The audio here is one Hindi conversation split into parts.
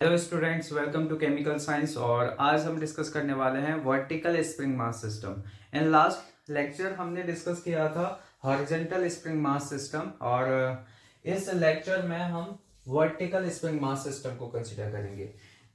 Hello students, welcome to chemical science. और आज हम डिस्कस करने वाले हैं vertical spring mass system. In last lecture हमने डिस्कस किया था हॉरिजॉन्टल स्प्रिंग मास सिस्टम, और इस लेक्चर में हम वर्टिकल स्प्रिंग मास सिस्टम को कंसीडर करेंगे।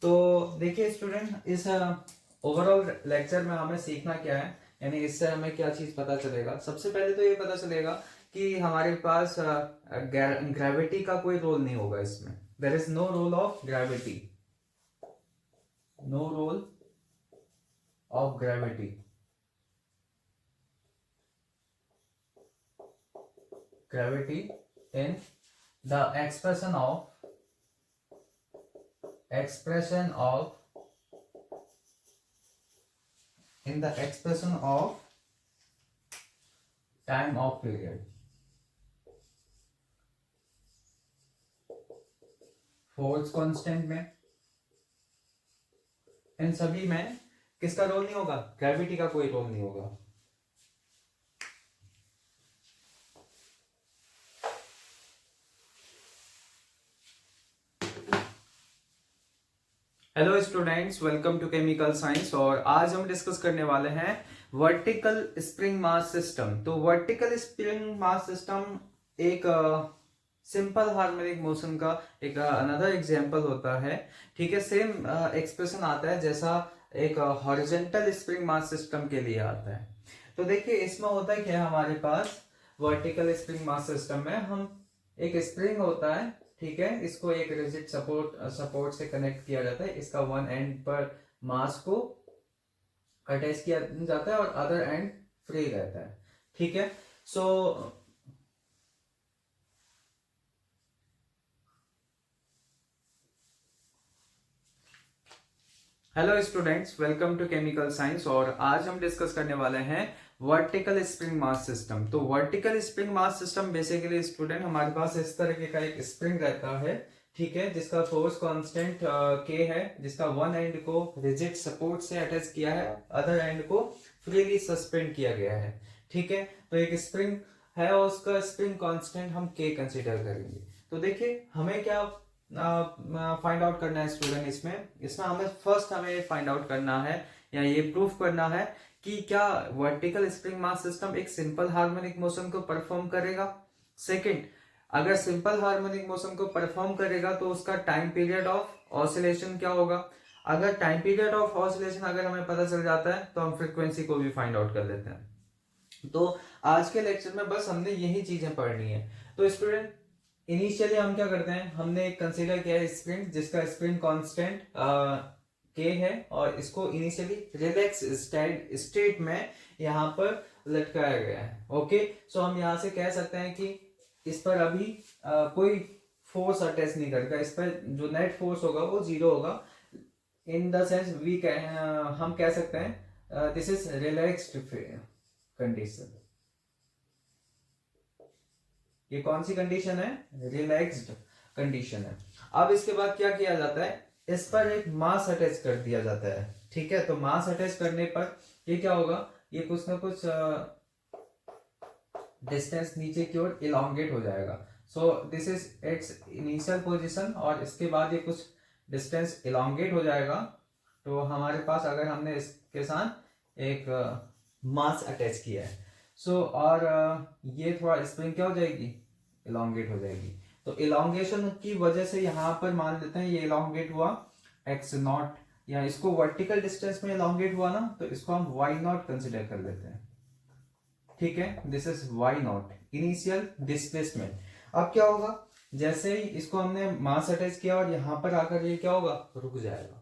तो देखिए स्टूडेंट, इस ओवरऑल लेक्चर में हमें सीखना क्या है, यानी इससे हमें क्या चीज पता चलेगा। सबसे पहले तो ये पता चलेगा कि हमारे पास ग्रेविटी का कोई रोल नहीं होगा इसमें। There is no role of gravity. No role of gravity. Gravity in the expression of time of period. Force constant में, इन सभी में किसका रोल नहीं होगा? ग्रेविटी का कोई रोल नहीं होगा। Hello students, welcome to chemical science. और आज हम डिस्कस करने वाले हैं वर्टिकल स्प्रिंग मास सिस्टम। तो वर्टिकल स्प्रिंग मास सिस्टम एक सिंपल हार्मोनिक मोशन का एक अनदर एग्जांपल होता है। ठीक है, सेम एक्सप्रेशन आता है जैसा एक हॉरिजॉन्टल स्प्रिंग मास सिस्टम के लिए आता है। तो देखिए इसमें होता है क्या, हमारे पास वर्टिकल स्प्रिंग मास सिस्टम में हम एक स्प्रिंग होता है। ठीक है, इसको एक रिजिड सपोर्ट से कनेक्ट किया जाता है। इसका वन एंड पर मास को अटैच किया जाता है और अदर एंड फ्री रहता है। ठीक है, so hello students, welcome to chemical science. और आज हम डिस्कस करने वाले हैं वर्टिकल स्प्रिंग मास सिस्टम। तो vertical spring mass system basically student, हमारे पास इस तरीके का एक स्प्रिंग रहता है। ठीक है, जिसका फोर्स कांस्टेंट के है, जिसका वन एंड को रिजिड सपोर्ट से अटैच किया है, अदर एंड को फ्रीली सस्पेंड किया गया है। ठीक है, तो एक स्प्रिंग है और उसका स्प्रिंग कांस्टेंट हम के कंसीडर करेंगे। तो देखिए हमें क्या फाइंड आउट करना है स्टूडेंट। इसमें हमें फाइंड आउट करना है या ये प्रूफ करना है कि क्या वर्टिकल स्प्रिंग मास सिस्टम एक सिंपल हार्मोनिक मोशन को परफॉर्म करेगा। सेकंड, अगर सिंपल हार्मोनिक मोशन को परफॉर्म करेगा तो उसका टाइम पीरियड ऑफ ऑसिलेशन क्या होगा। अगर टाइम पीरियड ऑफ ऑसिलेशन अगर हमें पता चल जाता है तो हम फ्रीक्वेंसी को भी फाइंड आउट कर लेते हैं। तो आज के लेक्चर में बस हमने यही चीजें पढ़नी है। तो स्टूडेंट, इनिशियली हम क्या करते हैं, हमने एक कंसीडर किया है स्प्रिंग, जिसका स्प्रिंग कांस्टेंट के है, और इसको इनिशियली रिलैक्स स्टेट में यहाँ पर लटकाया गया है। ओके, सो हम यहाँ से कह सकते हैं कि इस पर अभी कोई फोर्स अटैच नहीं करेगा। इस पर जो नेट फोर्स होगा वो जीरो होगा। इन द सेंस हम कह सकते हैं दिस इज रिलैक्स्ड कंडीशन। ये कौन सी कंडीशन है? रिलैक्स्ड कंडीशन है। अब इसके बाद क्या किया जाता है, इस पर एक मास अटैच कर दिया जाता है। ठीक है, तो मास अटैच करने पर ये क्या होगा, ये कुछ ना कुछ डिस्टेंस नीचे की ओर इलोंगेट हो जाएगा। So this is it's initial position, और इसके बाद ये कुछ डिस्टेंस इलोंगेट हो जाएगा। तो हमारे पास अगर हमने इसके साथ एक मास अटैच किया है, सो और ये थोड़ा स्प्रिंग क्या हो जाएगी, इलोंगेट हो जाएगी। तो इलोंगेशन की वजह से यहाँ पर मान लेते हैं ये इलोंगेट हुआ एक्स नॉट, या इसको वर्टिकल डिस्टेंस में इलोंगेट हुआ ना, तो इसको हम वाई नॉट कंसिडर कर लेते हैं। ठीक है, this is y naught, initial displacement. अब क्या होगा, जैसे ही इसको हमने मास अटैच किया और यहाँ पर आकर ये क्या होगा, रुक जाएगा।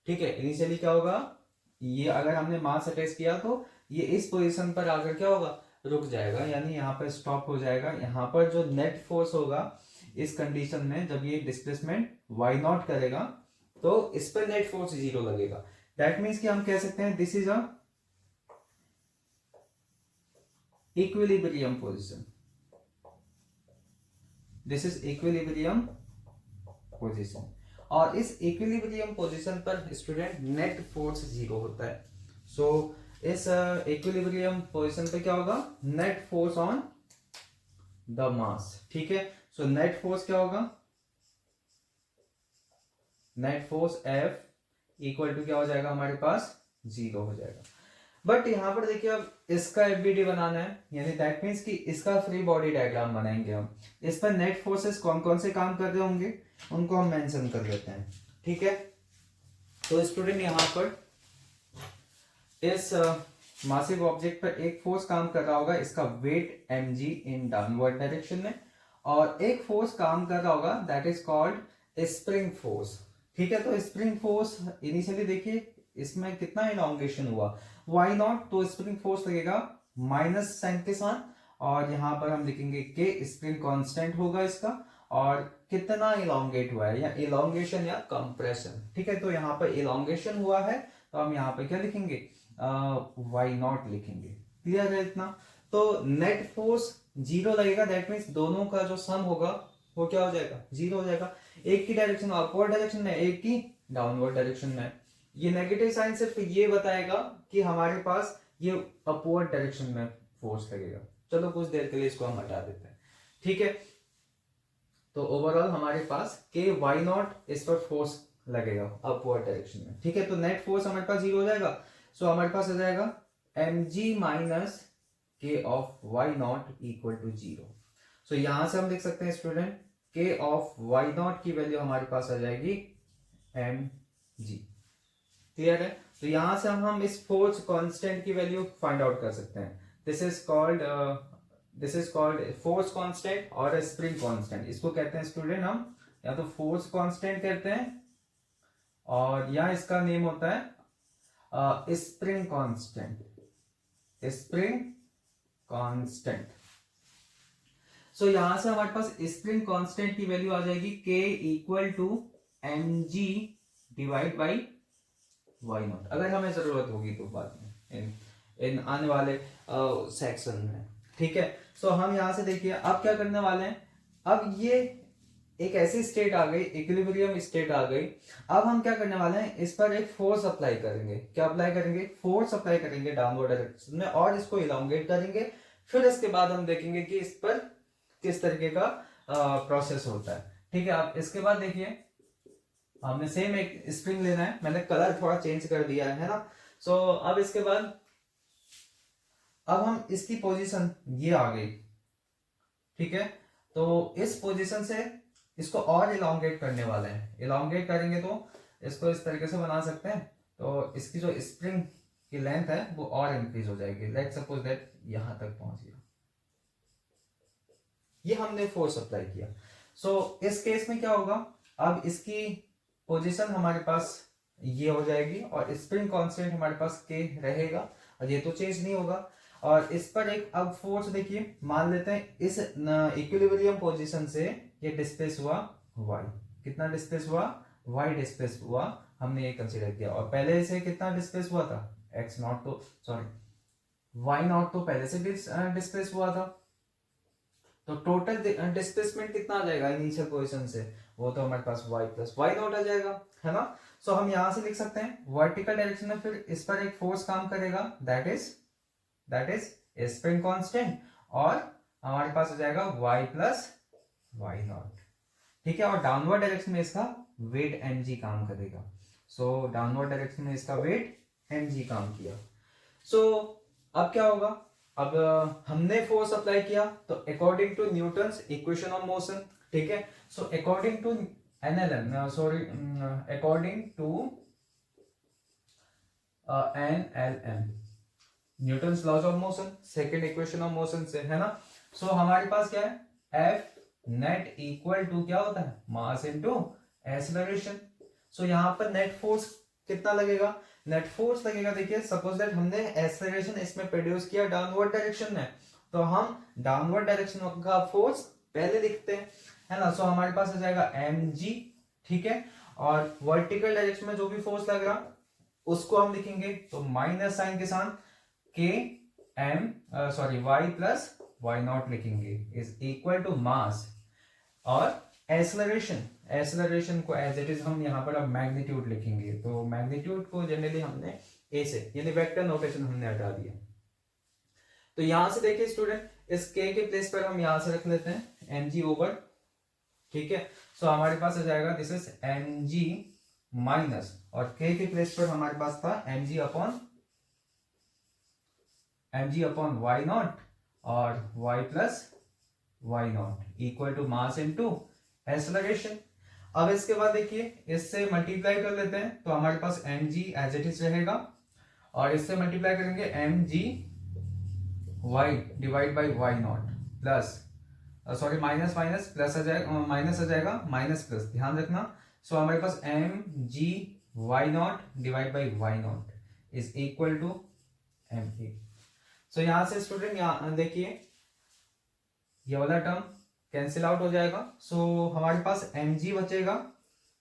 ठीक है, इनिशियली क्या होगा, ये अगर हमने मास अटैच किया तो ये इस पोजीशन पर आकर क्या होगा, रुक जाएगा, यानी यहाँ पर स्टॉप हो जाएगा। यहाँ पर जो नेट फोर्स होगा इस कंडीशन में, जब ये डिस्प्लेसमेंट वाई नॉट करेगा तो इस पर नेट फोर्स जीरो लगेगा। दैट मीन्स कि हम कह सकते हैं this is a equilibrium position. This is equilibrium position, और इस इक्विलिब्रियम पोजीशन पर स्टूडेंट नेट फोर्स जीरो होता है। सो इस इक्विलिब्रियम पोजीशन पे क्या होगा, net force on the mass. ठीक है, सो नेट फोर्स क्या होगा, net force F equal to क्या हो जाएगा हमारे पास 0 हो जाएगा। बट यहाँ पर देखिए अब इसका एफबीडी बनाना है, यानी दैट मीन्स कि इसका फ्री बॉडी डायग्राम बनाएंगे हम। इस पर नेट फोर्सेस कौन कौन से काम कर रहे होंगे उनको हम मेंशन कर देते हैं, ठीक है। तो स्टूडेंट यहाँ पर इस मासिव ऑब्जेक्ट पर एक फोर्स काम कर रहा होगा, इसका weight mg in downward direction में, और एक फोर्स काम कर रहा होगा that is called spring force, ठीक है। तो स्प्रिंग फोर्स इनिशियली देखिए इसमें कितना इलॉन्गेशन हुआ वाई नॉट, तो स्प्रिंग फोर्स लगेगा माइनस साइन के साथ, और यहां पर हम लिखेंगे के स्प्रिंग कांस्टेंट होगा इसका, और कितना इलॉन्गेट हुआ है, या इलॉन्गेशन या कंप्रेशन, ठीक है। तो यहाँ पर इलॉन्गेशन हुआ है तो हम यहाँ पर क्या लिखेंगे वाई नॉट लिखेंगे, क्लियर है इतना। तो नेट फोर्स 0 लगेगा, दैट मीन्स दोनों का जो सम होगा वो क्या हो जाएगा 0 हो जाएगा। एक की डायरेक्शन अपवर्ड डायरेक्शन में, एक की डाउनवर्ड डायरेक्शन में। ये नेगेटिव साइन सिर्फ ये बताएगा कि हमारे पास ये अपवर्ड डायरेक्शन में फोर्स लगेगा। चलो कुछ देर के लिए इसको हम हटा देते हैं, ठीक है। तो ओवरऑल हमारे पास के वाई नॉट इस पर फोर्स लगेगा अपवर्ड डायरेक्शन में, ठीक है। तो नेट फोर्स हमारे पास 0 हो जाएगा, सो हमारे पास आ जाएगा mg minus k of y naught equal to 0। So यहां से हम देख सकते हैं student k of y naught की वैल्यू हमारे पास आ जाएगी mg, क्लियर है। तो यहां से हम इस फोर्स कांस्टेंट की वैल्यू फाइंड आउट कर सकते हैं। This is called force constant और स्प्रिंग कांस्टेंट। इसको कहते हैं स्टूडेंट हम या तो फोर्स कांस्टेंट कहते हैं, और या इसका नेम होता है spring constant, spring constant. So यहां से हमारे पास स्प्रिंग कांस्टेंट की वैल्यू आ जाएगी k equal to mg divide by y naught, अगर हमें जरूरत होगी तो बाद में इन आने वाले सेक्शन में, ठीक है। सो हम यहां से देखिए अब क्या करने वाले हैं, अब ये एक ऐसी स्टेट आ गई, इक्विलिब्रियम स्टेट आ गई। अब हम क्या करने वाले हैं, इस पर एक फोर्स अप्लाई करेंगे। क्या अप्लाई करेंगे, फोर्स अप्लाई करेंगे डाउनवर्ड डायरेक्शन में, और इसको इलोंगेट करेंगे। फिर इसके बाद हम देखेंगे कि इस पर किस तरीके का प्रोसेस होता है, ठीक है। अब इसके बाद देखिए हमने सेम एक स्प्रिंग लेना है, मैंने कलर थोड़ा चेंज कर दिया है ना। सो अब इसके बाद अब हम इसकी पोजीशन ये आ गई, ठीक है। तो इस पोजीशन से इसको और इलोंगेट करने वाले हैं। इलोंगेट करेंगे तो इसको इस तरीके से बना सकते हैं, तो इसकी जो स्प्रिंग की लेंथ है वो और इंक्रीज हो जाएगी। लेट्स सपोज दैट यहां तक पहुंच गया, ये हमने फोर्स अप्लाई किया। सो इस केस में क्या होगा, अब इसकी पोजीशन हमारे पास ये हो जाएगी, और स्प्रिंग कांस्टेंट हमारे पास के रहेगा, और ये तो चेंज नहीं होगा। और इस पर एक अब फोर्स देखिए, मान लेते हैं इस इक्विलिब्रियम पोजीशन से ये डिस्प्लेस हुआ y, कितना डिस्प्लेस हुआ y डिस्प्लेस हुआ, हमने ये कंसीडर किया। और पहले से कितना डिस्प्लेस हुआ था x नॉट, तो सॉरी y नॉट तो पहले से डिस्प्लेस हुआ था। तो टोटल डिस्प्लेसमेंट कितना आ जाएगा इनिशियल पोजीशन से, वो तो हमारे पास y प्लस वाई नॉट आ जाएगा, है ना। सो हम यहां से लिख सकते हैं वर्टिकल डायरेक्शन में फिर इस पर एक फोर्स काम करेगा, दैट इज स्प्रिंग कांस्टेंट, और हमारे पास आ जाएगा y प्लस वाई नॉट, ठीक है। और डाउनवर्ड डायरेक्शन में इसका वेट mg काम करेगा। सो डाउनवर्ड डायरेक्शन में इसका वेट mg काम किया। सो अब क्या होगा, अब हमने फोर्स अप्लाई किया, तो according to Newton's equation of motion, ठीक है। So according to according to NLM, Newton's laws of motion, second equation of motion से, है ना। सो हमारे पास क्या है, F नेट इक्वल टू क्या होता है, मास इनटू एक्सेलरेशन। सो यहाँ पर नेट फोर्स कितना लगेगा, नेट फोर्स लगेगा, देखिए सपोज दैट हमने एक्सेलरेशन इसमें प्रोड्यूस किया डाउनवर्ड डायरेक्शन में, तो हम डाउनवर्ड डायरेक्शन का फोर्स पहले लिखते हैं, है ना। सो हमारे पास आ जाएगा mg, ठीक है। और वर्टिकल डायरेक्शन में जो भी फोर्स लग रहा उसको हम लिखेंगे तो माइनस साइन के साथ के वाई प्लस वाई नॉट लिखेंगे, इज इक्वल टू मास, और एक्सेलरेशन को एज इट इज हम यहाँ पर अब मैग्नीट्यूड लिखेंगे। तो मैग्नीट्यूड को जनरली हमने ए से, यानी वेक्टर नोटेशन हमने हटा दिया। तो यहां से देखिए स्टूडेंट, इस के प्लेस पर हम यहां से रख लेते हैं mg ओवर, ठीक है। सो हमारे पास आ जाएगा दिस इज mg माइनस, और k के प्लेस पर हमारे पास था mg अपॉन वाई नॉट और y plus y naught equal to mass into acceleration. अब इसके बाद देखिए इससे मल्टीप्लाई कर लेते हैं तो हमारे पास mg एज इट इज रहेगा, और इससे मल्टीप्लाई करेंगे mg y divide by y naught plus, sorry minus minus plus आ जाएगा, माइनस आ जाएगा, माइनस प्लस, ध्यान रखना। सो हमारे पास mg y naught divide by y naught is equal to ma। So यहां से स्टूडेंट यहाँ देखिए ये वाला टर्म कैंसिल आउट हो जाएगा, सो हमारे पास mg बचेगा,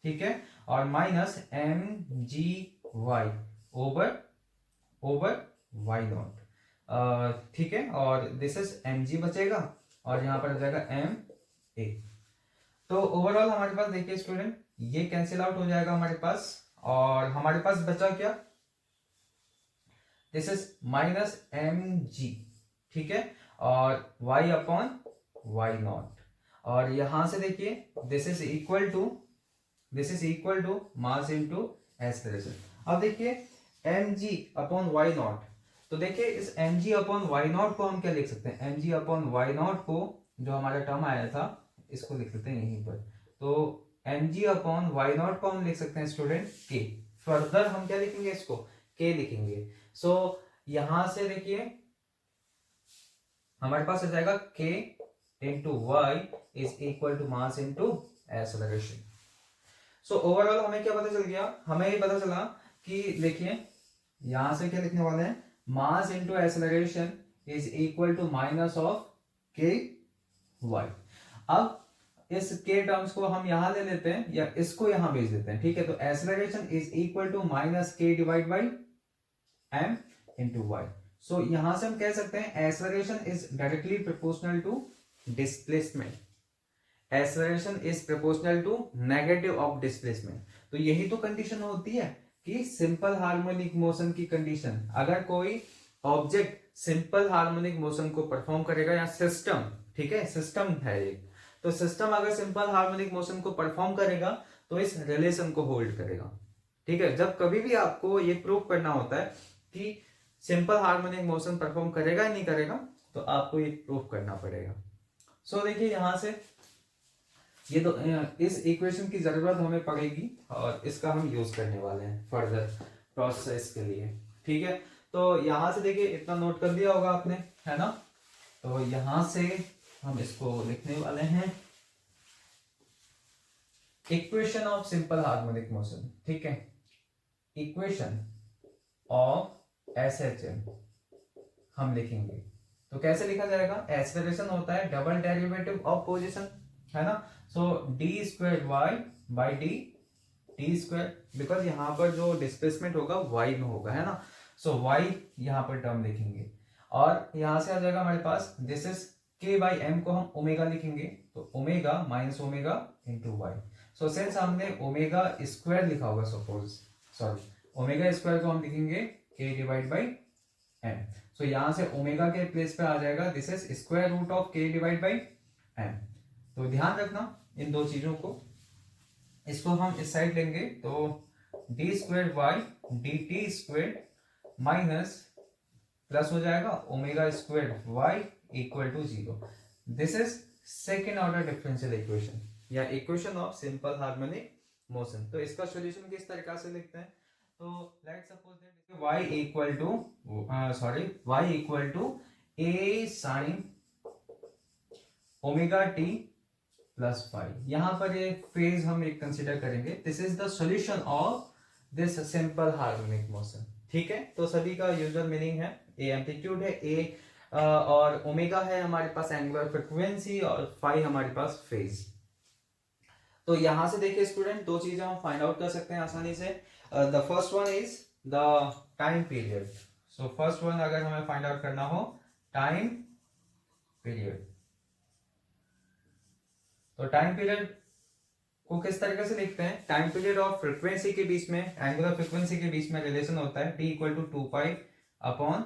ठीक है, और minus mg y over over y naught, ठीक है, और दिस इज mg बचेगा और यहाँ पर आ जाएगा ma। तो ओवरऑल हमारे पास देखिए स्टूडेंट ये कैंसिल आउट हो जाएगा हमारे पास, और हमारे पास बचा क्या, दिस इज माइनस mg, ठीक है, और y अपॉन वाई नॉट, और यहां से देखिए this is equal to mass into acceleration. अब देखिए mg अपॉन वाई नॉट, तो देखिए इस mg अपॉन वाई नॉट को हम क्या लिख सकते हैं, mg अपॉन वाई नॉट को जो हमारा टर्म आया था इसको लिख लेते हैं यहीं पर, तो mg अपॉन वाई नॉट को हम लिख सकते हैं स्टूडेंट k। फर्दर हम क्या लिखेंगे, इसको k लिखेंगे। सो यहां से देखिए हमारे पास आ जाएगा k into Y is equal to mass into acceleration. So overall हमें क्या पता चल गया, हमें ये पता चला कि देखिए यहां से क्या लिखने वाले हैं, mass into acceleration is equal to minus of K Y. अब इस के टर्म्स को हम यहां ले लेते हैं या इसको यहां भेज देते हैं, ठीक है, तो acceleration is equal to minus k divide by m into Y. So यहां से हम कह सकते हैं acceleration is directly proportional to displacement, acceleration is proportional to negative of displacement. तो यही तो कंडीशन होती है कि सिंपल हार्मोनिक मोशन की कंडीशन, अगर कोई ऑब्जेक्ट सिंपल हार्मोनिक मोशन को परफॉर्म करेगा या सिस्टम, ठीक है, सिस्टम है एक, तो सिस्टम अगर सिंपल हार्मोनिक मोशन को परफॉर्म करेगा तो इस रिलेशन को होल्ड करेगा, ठीक है। जब कभी भी आपको ये प्रूव करना होता है कि सिंपल हार्मोनिक मोशन परफॉर्म करेगा या नहीं करेगा, तो आपको ये प्रूव करना पड़ेगा। सो देखिए यहां से ये तो इस इक्वेशन की जरूरत हमें पड़ेगी और इसका हम यूज करने वाले हैं फर्दर प्रोसेस के लिए, ठीक है। तो यहां से देखिए इतना नोट कर दिया होगा आपने, है ना। तो यहां से हम इसको लिखने वाले हैं equation of simple harmonic motion, ठीक है, इक्वेशन ऑफ एसएचएम हम लिखेंगे। तो कैसे लिखा जाएगा, एक्सेलरेशन होता है डबल डेरिवेटिव ऑफ पोजीशन, है ना। So d square y by d square, because यहाँ पर जो डिस्प्लेसमेंट होगा वाई में होगा, है ना। सो वाई यहाँ पर टर्म लिखेंगे और यहाँ से आ जाएगा हमारे पास this is K by M को हम ओमेगा लिखेंगे, तो omega minus omega into Y. So since हमने ओमेगा स्क्वायर लिखा होगा, सपोज सॉरी ओमेगा स्क्वायर को हम लिखेंगे के डिवाइड बाई एम। सो यहां से ओमेगा के प्लेस पे आ जाएगा this is square root of K divide by M. तो ध्यान रखना इन दो चीजों को, इसको हम इस साइड लेंगे तो d square y d t square minus plus हो जाएगा omega square y equal to 0। This is second order differential equation या equation of simple harmonic motion. तो इसका सॉल्यूशन किस तरीका से लिखते हैं, तो let's suppose that y equal to a sine omega t plus five. यहां पर एक फेज हम एक कंसीडर करेंगे, this is the solution of this simple harmonic motion, ठीक है। तो सभी का यूजुअल मीनिंग है, ए एम्पलीट्यूड है, ए और ओमेगा है हमारे पास एंगुलर फ्रीक्वेंसी और फाई हमारे पास फेज। तो यहां से देखिए स्टूडेंट दो चीजें हम फाइंड आउट कर सकते हैं आसानी से। The first one is the time period. So first one अगर हमें फाइंड आउट करना हो टाइम पीरियड, तो टाइम पीरियड को किस तरीके से लिखते हैं, टाइम पीरियड और फ्रीक्वेंसी के बीच में, एंगुलर फ्रीक्वेंसी के बीच में रिलेशन होता है T equal to 2 upon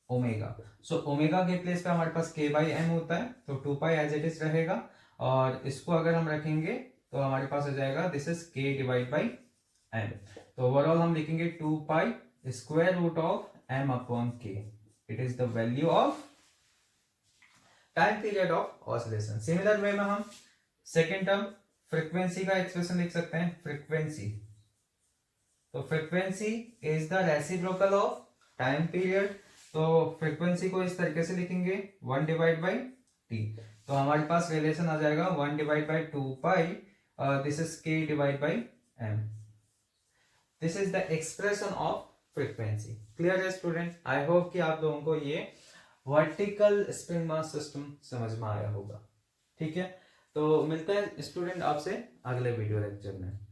omega. So omega के प्लेस पे हमारे पास के बाई एम होता है, तो 2 एज इट इज रहेगा, और इसको अगर हम रखेंगे तो हमारे पास आ जाएगा this is K divide by M. तो ओवरऑल हम लिखेंगे 2 pi square root of M upon K, it is the value of time period of oscillation. Similar way में हम सेकेंड टर्म फ्रीक्वेंसी का एक्सप्रेशन लिख सकते हैं, फ्रीक्वेंसी। तो frequency is the reciprocal of time period. तो फ्रीक्वेंसी को इस तरीके से लिखेंगे 1 डिवाइड बाई टी। तो हमारे पास रिलेशन आ जाएगा 1 divide by 2 pi, this is K divide by M. This is the expression of frequency. Clear है स्टूडेंट? आई होप कि आप लोगों को ये वर्टिकल स्प्रिंग मास सिस्टम समझ में आया होगा। ठीक है, तो मिलते हैं स्टूडेंट आपसे अगले वीडियो लेक्चर में।